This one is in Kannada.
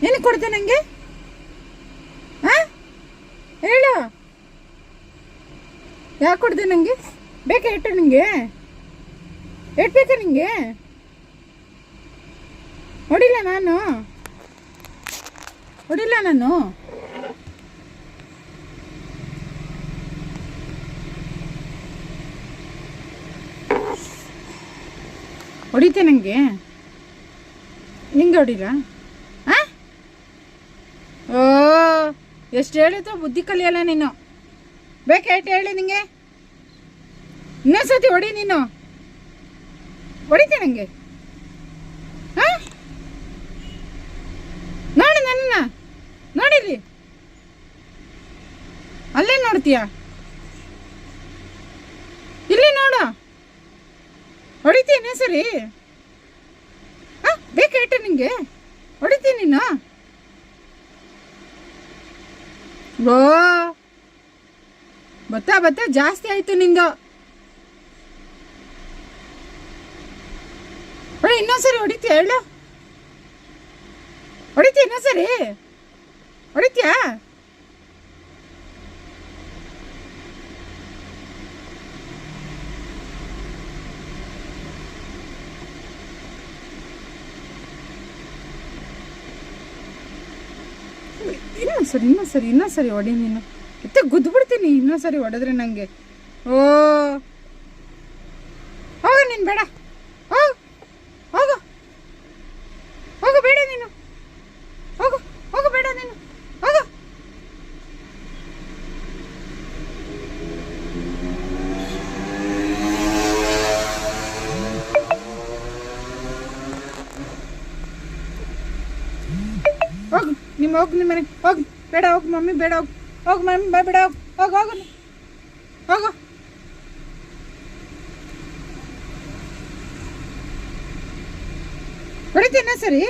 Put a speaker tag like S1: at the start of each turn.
S1: ಏನಕ್ಕೆ ಕೊಡ್ತೆ ನನಗೆ? ಹೇಳು, ಯಾಕೆ ಕೊಡ್ದೆ ನನಗೆ? ಬೇಕಾ ಏಟು ನಿಂಗೆ? ಏಟ್ ಬೇಕಾ ನಿಂಗೆ? ಹೊಡಿಲ್ಲ ನಾನು, ಹೊಡಿಲ್ಲ ನಾನು. ಹೊಡಿತೆ ನನಗೆ? ನಿಂಗೆ ಹೊಡಿಲ್ಲ? ಓ, ಎಷ್ಟು ಹೇಳಿದ್ರು ಬುದ್ಧಿ ಕಲಿಯಲ್ಲ ನೀನು. ಬೇಕಾಯ್ತು ಹೇಳಿ ನಿಂಗೆ? ಇನ್ನೊಂದ್ಸತಿ ಹೊಡಿ ನೀನು. ಹೊಡಿತೆ ನನಗೆ? ನೋಡಿ ನನ್ನ, ನೋಡಿಲಿ, ಅಲ್ಲೇ ನೋಡ್ತೀಯ, ಇಲ್ಲಿ ನೋಡು. ಹೊಡಿತೀನಿ ಸರಿ. ಬೇಕಾಯ್ತು ನಿಂಗೆ? ಹೊಡಿತೀನಿ ನೀನು. ಓ, ಬತ್ತಾ ಜಾಸ್ತಿ ಆಯ್ತು ನಿಂದು. ಇನ್ನೊಂದ್ಸರಿ ಹೊಡಿತೀಯ? ಹೇಳು, ಹೊಡಿತೀಯ ಇನ್ನೊಂದ್ಸರಿ? ಹೊಡಿತೀಯಾ? ಇನ್ನೊಂದ್ಸರಿ ಹೊಡಿ ನೀನು. ಮತ್ತೆ ಗುದ್ದು ಬಿಡ್ತೀನಿ ಇನ್ನೊಂದ್ಸರಿ ಹೊಡೆದ್ರೆ ನನಗೆ. ಓ, ಹೋಗು ನೀನು, ಬೇಡ. ಹೋಗು ಹೋಗು, ಬೇಡ ನೀನು. ಹೋಗು ಬೇಡ ನೀನು. ಹೋಗು. ಹೋಗು ನಿಮ್ಮ ಮನೆಗೆ ಹೋಗು. ಬೇಡ, ಹೋಗು ಮಮ್ಮಿ, ಬೇಡ, ಹೋಗು ಮಮ್ಮಿ, ಬೇಡ, ಹೋಗು. ಹೊಡಿತೀನ ಸರಿ?